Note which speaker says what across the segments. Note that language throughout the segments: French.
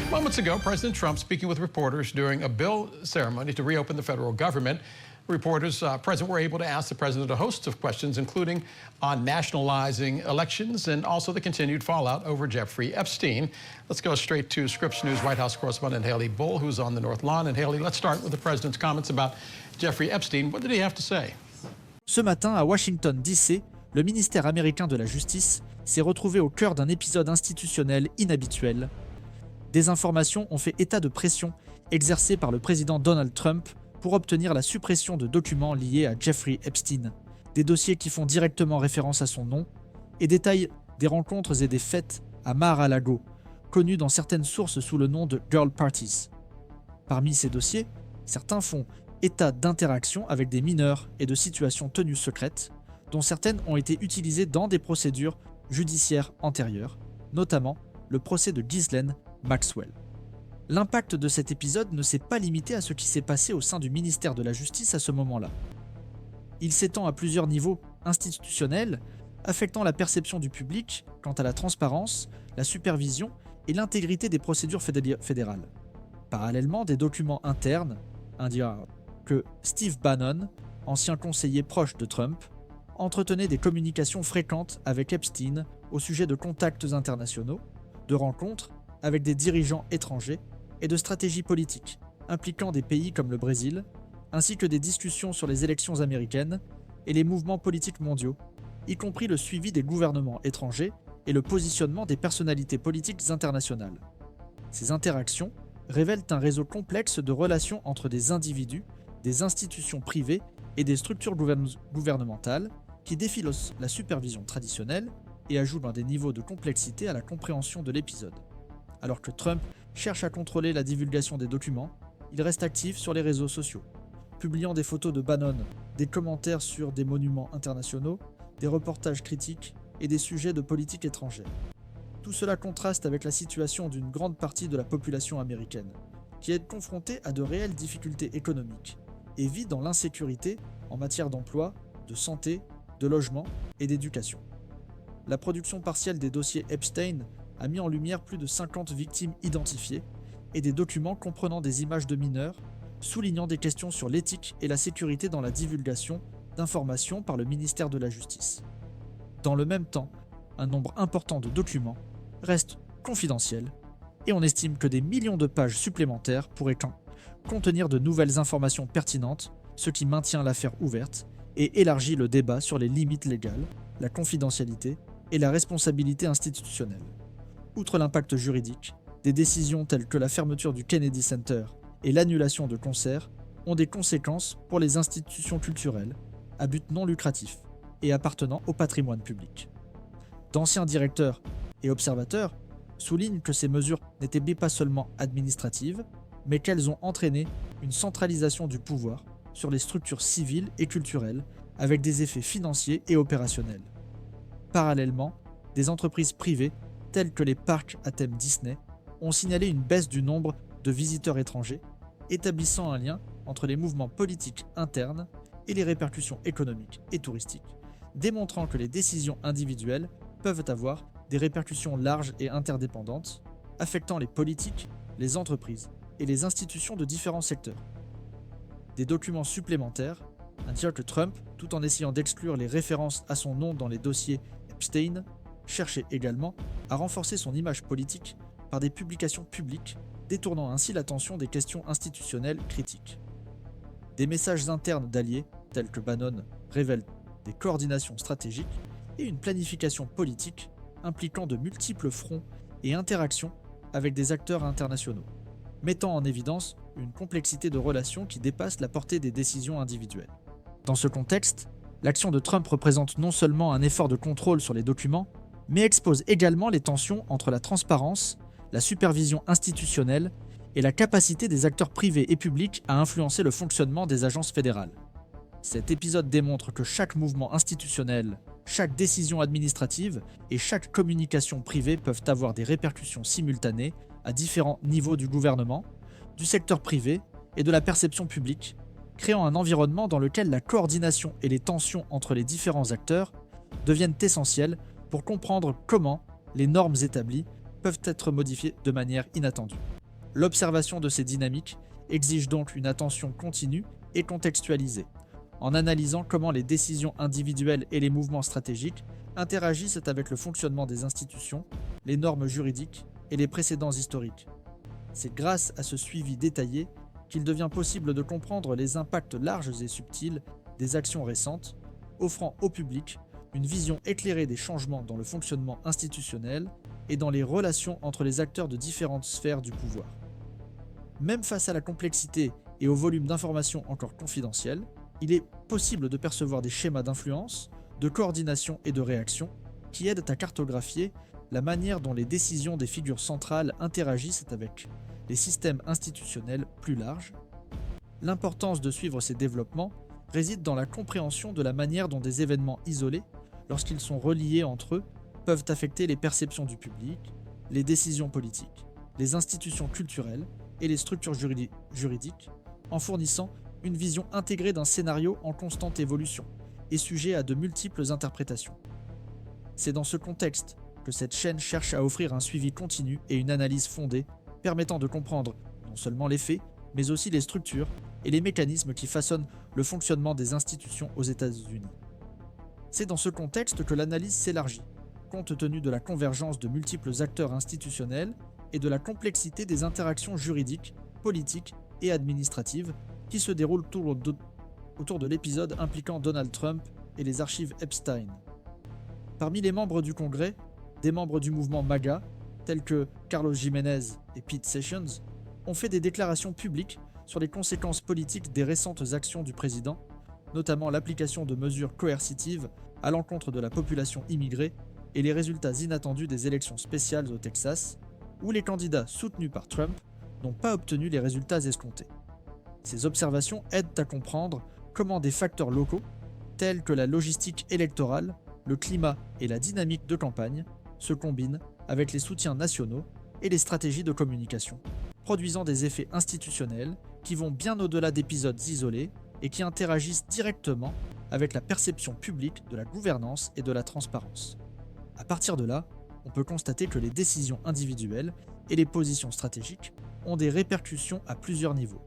Speaker 1: Moments ago, President Trump speaking with reporters during a bill ceremony to reopen the federal government. Reporters present were able to ask the president a host of questions, including on nationalizing elections and also the continued fallout over Jeffrey Epstein. Let's go straight to Scripps News White House correspondent Haley Bull, who's on the North Lawn. And Haley, let's start with the president's comments about Jeffrey Epstein. What did he have to say?
Speaker 2: Ce matin, à Washington, D.C., le ministère américain de la Justice s'est retrouvé au cœur d'un épisode institutionnel inhabituel. Des informations ont fait état de pression exercée par le président Donald Trump pour obtenir la suppression de documents liés à Jeffrey Epstein, des dossiers qui font directement référence à son nom et détaillent des rencontres et des fêtes à Mar-a-Lago, connues dans certaines sources sous le nom de Girl Parties. Parmi ces dossiers, certains font état d'interactions avec des mineurs et de situations tenues secrètes, dont certaines ont été utilisées dans des procédures judiciaires antérieures, notamment le procès de Ghislaine Maxwell. L'impact de cet épisode ne s'est pas limité à ce qui s'est passé au sein du ministère de la Justice à ce moment-là. Il s'étend à plusieurs niveaux institutionnels, affectant la perception du public quant à la transparence, la supervision et l'intégrité des procédures fédérales. Parallèlement, des documents internes indiquent que Steve Bannon, ancien conseiller proche de Trump, entretenait des communications fréquentes avec Epstein au sujet de contacts internationaux, de rencontres avec des dirigeants étrangers et de stratégies politiques impliquant des pays comme le Brésil, ainsi que des discussions sur les élections américaines et les mouvements politiques mondiaux, y compris le suivi des gouvernements étrangers et le positionnement des personnalités politiques internationales. Ces interactions révèlent un réseau complexe de relations entre des individus, des institutions privées et des structures gouvernementales qui défient la supervision traditionnelle et ajoutent un des niveaux de complexité à la compréhension de l'épisode. Alors que Trump cherche à contrôler la divulgation des documents, il reste actif sur les réseaux sociaux, publiant des photos de Bannon, des commentaires sur des monuments internationaux, des reportages critiques et des sujets de politique étrangère. Tout cela contraste avec la situation d'une grande partie de la population américaine, qui est confrontée à de réelles difficultés économiques et vit dans l'insécurité en matière d'emploi, de santé, de logement et d'éducation. La production partielle des dossiers Epstein a mis en lumière plus de 50 victimes identifiées et des documents comprenant des images de mineurs, soulignant des questions sur l'éthique et la sécurité dans la divulgation d'informations par le ministère de la Justice. Dans le même temps, un nombre important de documents restent confidentiels et on estime que des millions de pages supplémentaires pourraient contenir de nouvelles informations pertinentes, ce qui maintient l'affaire ouverte et élargit le débat sur les limites légales, la confidentialité et la responsabilité institutionnelle. Outre l'impact juridique, des décisions telles que la fermeture du Kennedy Center et l'annulation de concerts ont des conséquences pour les institutions culturelles à but non lucratif et appartenant au patrimoine public. D'anciens directeurs et observateurs soulignent que ces mesures n'étaient pas seulement administratives, mais qu'elles ont entraîné une centralisation du pouvoir sur les structures civiles et culturelles avec des effets financiers et opérationnels. Parallèlement, des entreprises privées telles que les parcs à thème Disney ont signalé une baisse du nombre de visiteurs étrangers, établissant un lien entre les mouvements politiques internes et les répercussions économiques et touristiques, démontrant que les décisions individuelles peuvent avoir des répercussions larges et interdépendantes, affectant les politiques, les entreprises et les institutions de différents secteurs. Des documents supplémentaires indiquent que Trump, tout en essayant d'exclure les références à son nom dans les dossiers Epstein, cherchait également à renforcer son image politique par des publications publiques, détournant ainsi l'attention des questions institutionnelles critiques. Des messages internes d'alliés, tels que Bannon, révèlent des coordinations stratégiques et une planification politique impliquant de multiples fronts et interactions avec des acteurs internationaux, mettant en évidence une complexité de relations qui dépasse la portée des décisions individuelles. Dans ce contexte, l'action de Trump représente non seulement un effort de contrôle sur les documents, mais expose également les tensions entre la transparence, la supervision institutionnelle et la capacité des acteurs privés et publics à influencer le fonctionnement des agences fédérales. Cet épisode démontre que chaque mouvement institutionnel, chaque décision administrative et chaque communication privée peuvent avoir des répercussions simultanées à différents niveaux du gouvernement, du secteur privé et de la perception publique, créant un environnement dans lequel la coordination et les tensions entre les différents acteurs deviennent essentielles pour comprendre comment les normes établies peuvent être modifiées de manière inattendue. L'observation de ces dynamiques exige donc une attention continue et contextualisée, en analysant comment les décisions individuelles et les mouvements stratégiques interagissent avec le fonctionnement des institutions, les normes juridiques et les précédents historiques. C'est grâce à ce suivi détaillé qu'il devient possible de comprendre les impacts larges et subtils des actions récentes, offrant au public une vision éclairée des changements dans le fonctionnement institutionnel et dans les relations entre les acteurs de différentes sphères du pouvoir. Même face à la complexité et au volume d'informations encore confidentielles, il est possible de percevoir des schémas d'influence, de coordination et de réaction qui aident à cartographier la manière dont les décisions des figures centrales interagissent avec les systèmes institutionnels plus larges. L'importance de suivre ces développements réside dans la compréhension de la manière dont des événements isolés, lorsqu'ils sont reliés entre eux, peuvent affecter les perceptions du public, les décisions politiques, les institutions culturelles et les structures juridiques, en fournissant une vision intégrée d'un scénario en constante évolution et sujet à de multiples interprétations. C'est dans ce contexte que cette chaîne cherche à offrir un suivi continu et une analyse fondée permettant de comprendre non seulement les faits, mais aussi les structures et les mécanismes qui façonnent le fonctionnement des institutions aux États-Unis. C'est dans ce contexte que l'analyse s'élargit, compte tenu de la convergence de multiples acteurs institutionnels et de la complexité des interactions juridiques, politiques et administratives qui se déroulent autour de l'épisode impliquant Donald Trump et les archives Epstein. Parmi les membres du Congrès, des membres du mouvement MAGA, tels que Carlos Jiménez et Pete Sessions, ont fait des déclarations publiques sur les conséquences politiques des récentes actions du président, notamment l'application de mesures coercitives à l'encontre de la population immigrée et les résultats inattendus des élections spéciales au Texas, où les candidats soutenus par Trump n'ont pas obtenu les résultats escomptés. Ces observations aident à comprendre comment des facteurs locaux, tels que la logistique électorale, le climat et la dynamique de campagne, se combinent avec les soutiens nationaux et les stratégies de communication, produisant des effets institutionnels qui vont bien au-delà d'épisodes isolés et qui interagissent directement avec la perception publique de la gouvernance et de la transparence. À partir de là, on peut constater que les décisions individuelles et les positions stratégiques ont des répercussions à plusieurs niveaux,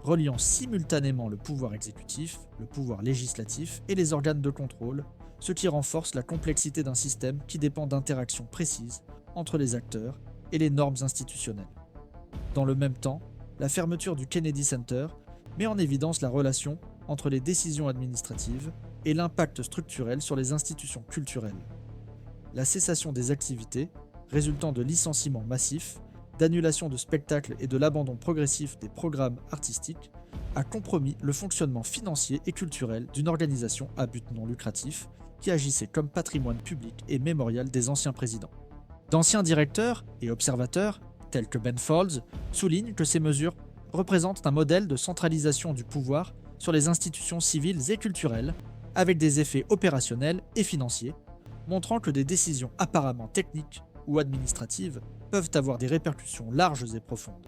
Speaker 2: reliant simultanément le pouvoir exécutif, le pouvoir législatif et les organes de contrôle, ce qui renforce la complexité d'un système qui dépend d'interactions précises entre les acteurs et les normes institutionnelles. Dans le même temps, la fermeture du Kennedy Center met en évidence la relation entre les décisions administratives et l'impact structurel sur les institutions culturelles. La cessation des activités, résultant de licenciements massifs, d'annulation de spectacles et de l'abandon progressif des programmes artistiques, a compromis le fonctionnement financier et culturel d'une organisation à but non lucratif qui agissait comme patrimoine public et mémorial des anciens présidents. D'anciens directeurs et observateurs, tels que Ben Folds, soulignent que ces mesures représentent un modèle de centralisation du pouvoir sur les institutions civiles et culturelles, avec des effets opérationnels et financiers, montrant que des décisions apparemment techniques ou administratives peuvent avoir des répercussions larges et profondes.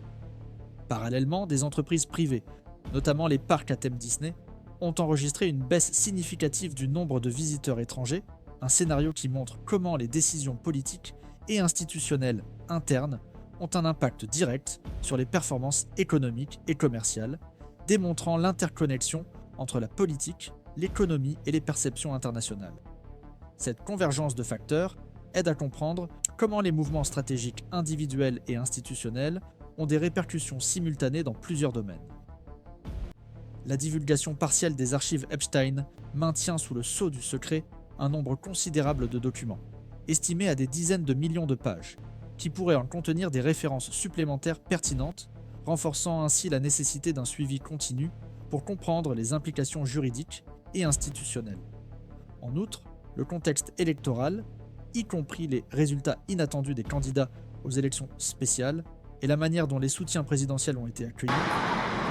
Speaker 2: Parallèlement, des entreprises privées, notamment les parcs à thème Disney, ont enregistré une baisse significative du nombre de visiteurs étrangers, un scénario qui montre comment les décisions politiques et institutionnelles internes ont un impact direct sur les performances économiques et commerciales, démontrant l'interconnexion entre la politique, l'économie et les perceptions internationales. Cette convergence de facteurs aide à comprendre comment les mouvements stratégiques individuels et institutionnels ont des répercussions simultanées dans plusieurs domaines. La divulgation partielle des archives Epstein maintient sous le sceau du secret un nombre considérable de documents, estimés à des dizaines de millions de pages, qui pourraient en contenir des références supplémentaires pertinentes, renforçant ainsi la nécessité d'un suivi continu pour comprendre les implications juridiques et institutionnelles. En outre, le contexte électoral, y compris les résultats inattendus des candidats aux élections spéciales et la manière dont les soutiens présidentiels ont été accueillis,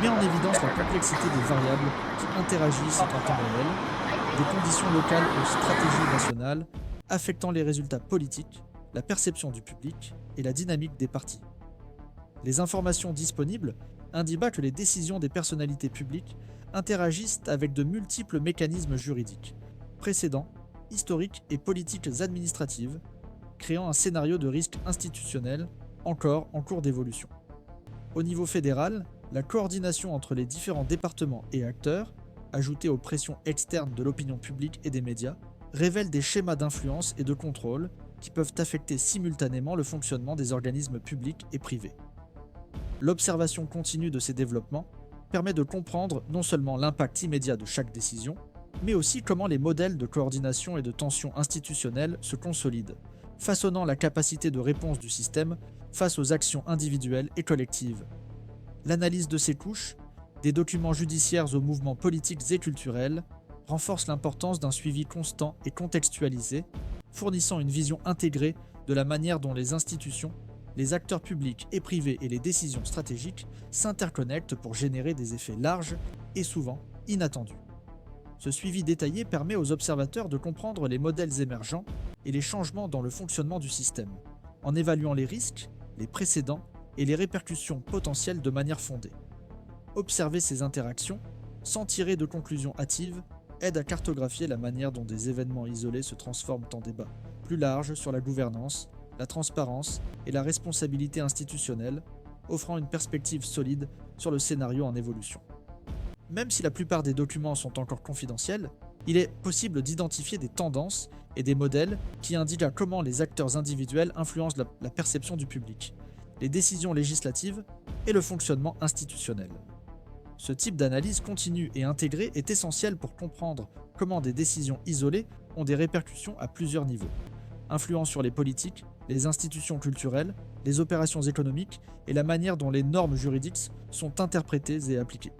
Speaker 2: met en évidence la complexité des variables qui interagissent en temps réel, des conditions locales aux stratégies nationales, affectant les résultats politiques, la perception du public et la dynamique des partis. Les informations disponibles indiquent que les décisions des personnalités publiques interagissent avec de multiples mécanismes juridiques, précédents, historiques et politiques administratives, créant un scénario de risque institutionnel encore en cours d'évolution. Au niveau fédéral, la coordination entre les différents départements et acteurs, ajoutée aux pressions externes de l'opinion publique et des médias, révèle des schémas d'influence et de contrôle qui peuvent affecter simultanément le fonctionnement des organismes publics et privés. L'observation continue de ces développements permet de comprendre non seulement l'impact immédiat de chaque décision, mais aussi comment les modèles de coordination et de tension institutionnelle se consolident, façonnant la capacité de réponse du système face aux actions individuelles et collectives. L'analyse de ces couches, des documents judiciaires aux mouvements politiques et culturels, renforce l'importance d'un suivi constant et contextualisé, fournissant une vision intégrée de la manière dont les institutions, les acteurs publics et privés et les décisions stratégiques s'interconnectent pour générer des effets larges et souvent inattendus. Ce suivi détaillé permet aux observateurs de comprendre les modèles émergents et les changements dans le fonctionnement du système, en évaluant les risques, les précédents et les répercussions potentielles de manière fondée. Observer ces interactions, sans tirer de conclusions hâtives, aide à cartographier la manière dont des événements isolés se transforment en débats plus larges sur la gouvernance, la transparence et la responsabilité institutionnelle, offrant une perspective solide sur le scénario en évolution. Même si la plupart des documents sont encore confidentiels, il est possible d'identifier des tendances et des modèles qui indiquent comment les acteurs individuels influencent la perception du public, les décisions législatives et le fonctionnement institutionnel. Ce type d'analyse continue et intégrée est essentiel pour comprendre comment des décisions isolées ont des répercussions à plusieurs niveaux, influant sur les politiques, les institutions culturelles, les opérations économiques et la manière dont les normes juridiques sont interprétées et appliquées.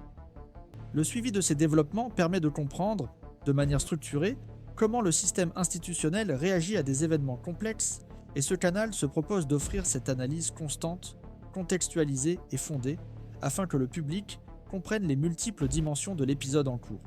Speaker 2: Le suivi de ces développements permet de comprendre, de manière structurée, comment le système institutionnel réagit à des événements complexes, et ce canal se propose d'offrir cette analyse constante, contextualisée et fondée, afin que le public comprenne les multiples dimensions de l'épisode en cours.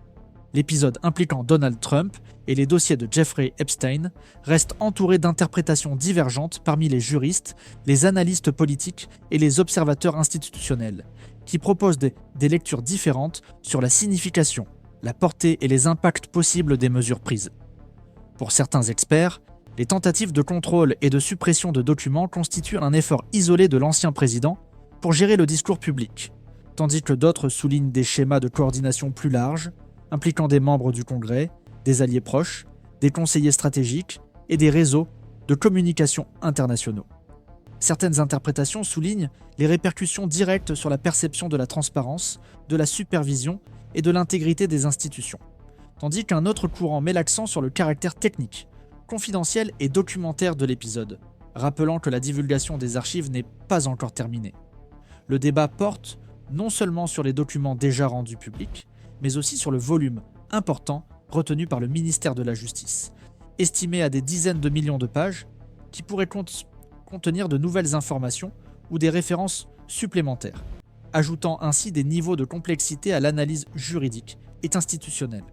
Speaker 2: L'épisode impliquant Donald Trump et les dossiers de Jeffrey Epstein reste entouré d'interprétations divergentes parmi les juristes, les analystes politiques et les observateurs institutionnels, qui proposent des lectures différentes sur la signification, la portée et les impacts possibles des mesures prises. Pour certains experts, les tentatives de contrôle et de suppression de documents constituent un effort isolé de l'ancien président pour gérer le discours public, tandis que d'autres soulignent des schémas de coordination plus larges, impliquant des membres du Congrès, des alliés proches, des conseillers stratégiques et des réseaux de communication internationaux. Certaines interprétations soulignent les répercussions directes sur la perception de la transparence, de la supervision et de l'intégrité des institutions, tandis qu'un autre courant met l'accent sur le caractère technique, confidentiel et documentaire de l'épisode, rappelant que la divulgation des archives n'est pas encore terminée. Le débat porte non seulement sur les documents déjà rendus publics, mais aussi sur le volume important retenu par le ministère de la Justice, estimé à des dizaines de millions de pages, qui pourraient contenir de nouvelles informations ou des références supplémentaires, ajoutant ainsi des niveaux de complexité à l'analyse juridique et institutionnelle.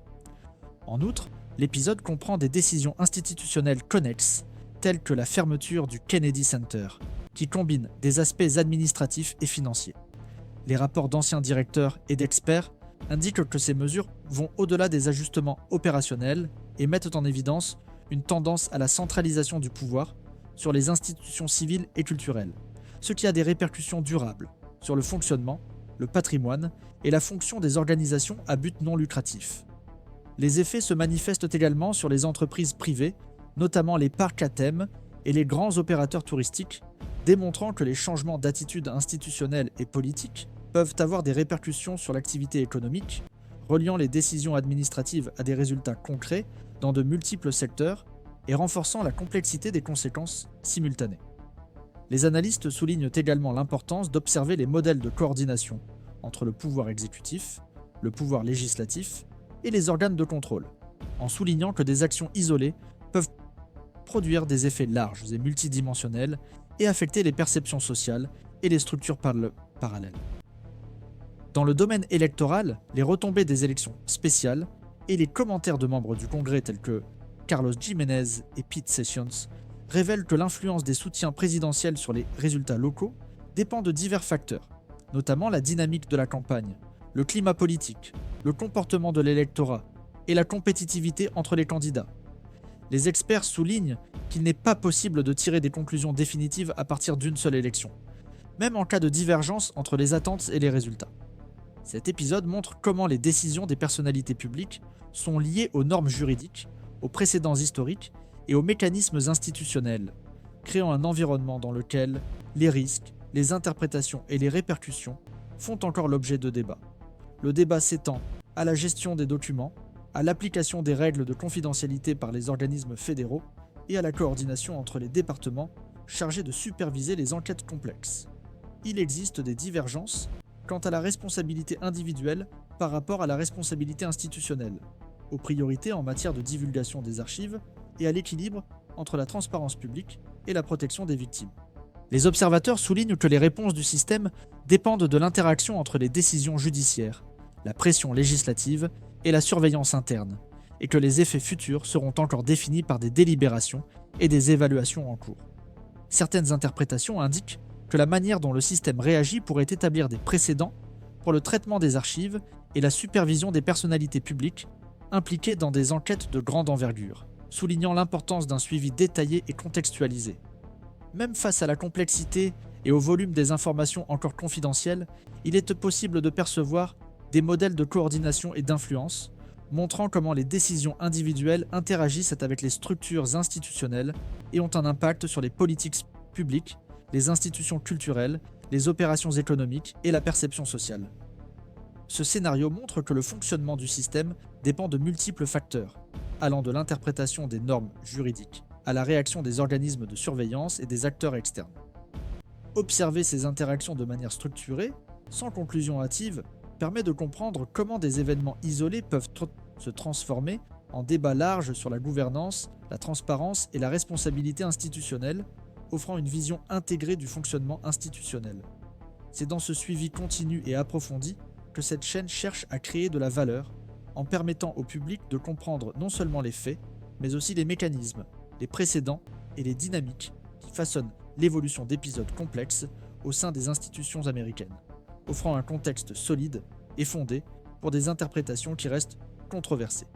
Speaker 2: En outre, l'épisode comprend des décisions institutionnelles connexes, telles que la fermeture du Kennedy Center, qui combine des aspects administratifs et financiers. Les rapports d'anciens directeurs et d'experts indiquent que ces mesures vont au-delà des ajustements opérationnels et mettent en évidence une tendance à la centralisation du pouvoir sur les institutions civiles et culturelles, ce qui a des répercussions durables sur le fonctionnement, le patrimoine et la fonction des organisations à but non lucratif. Les effets se manifestent également sur les entreprises privées, notamment les parcs à thème et les grands opérateurs touristiques, démontrant que les changements d'attitude institutionnelle et politique peuvent avoir des répercussions sur l'activité économique, reliant les décisions administratives à des résultats concrets dans de multiples secteurs et renforçant la complexité des conséquences simultanées. Les analystes soulignent également l'importance d'observer les modèles de coordination entre le pouvoir exécutif, le pouvoir législatif et les organes de contrôle, en soulignant que des actions isolées peuvent produire des effets larges et multidimensionnels et affecter les perceptions sociales et les structures parallèles. Dans le domaine électoral, les retombées des élections spéciales et les commentaires de membres du Congrès tels que Carlos Jiménez et Pete Sessions révèlent que l'influence des soutiens présidentiels sur les résultats locaux dépend de divers facteurs, notamment la dynamique de la campagne, le climat politique, le comportement de l'électorat et la compétitivité entre les candidats. Les experts soulignent qu'il n'est pas possible de tirer des conclusions définitives à partir d'une seule élection, même en cas de divergence entre les attentes et les résultats. Cet épisode montre comment les décisions des personnalités publiques sont liées aux normes juridiques, aux précédents historiques et aux mécanismes institutionnels, créant un environnement dans lequel les risques, les interprétations et les répercussions font encore l'objet de débats. Le débat s'étend à la gestion des documents, à l'application des règles de confidentialité par les organismes fédéraux et à la coordination entre les départements chargés de superviser les enquêtes complexes. Il existe des divergences quant à la responsabilité individuelle par rapport à la responsabilité institutionnelle, aux priorités en matière de divulgation des archives et à l'équilibre entre la transparence publique et la protection des victimes. Les observateurs soulignent que les réponses du système dépendent de l'interaction entre les décisions judiciaires, la pression législative et la surveillance interne, et que les effets futurs seront encore définis par des délibérations et des évaluations en cours. Certaines interprétations indiquent que la manière dont le système réagit pourrait établir des précédents pour le traitement des archives et la supervision des personnalités publiques impliquées dans des enquêtes de grande envergure, soulignant l'importance d'un suivi détaillé et contextualisé. Même face à la complexité et au volume des informations encore confidentielles, il est possible de percevoir des modèles de coordination et d'influence, montrant comment les décisions individuelles interagissent avec les structures institutionnelles et ont un impact sur les politiques publiques, les institutions culturelles, les opérations économiques et la perception sociale. Ce scénario montre que le fonctionnement du système dépend de multiples facteurs, allant de l'interprétation des normes juridiques à la réaction des organismes de surveillance et des acteurs externes. Observer ces interactions de manière structurée, sans conclusion hâtive, permet de comprendre comment des événements isolés peuvent se transformer en débats larges sur la gouvernance, la transparence et la responsabilité institutionnelle, offrant une vision intégrée du fonctionnement institutionnel. C'est dans ce suivi continu et approfondi que cette chaîne cherche à créer de la valeur, en permettant au public de comprendre non seulement les faits, mais aussi les mécanismes, les précédents et les dynamiques qui façonnent l'évolution d'épisodes complexes au sein des institutions américaines, offrant un contexte solide et fondé pour des interprétations qui restent controversées.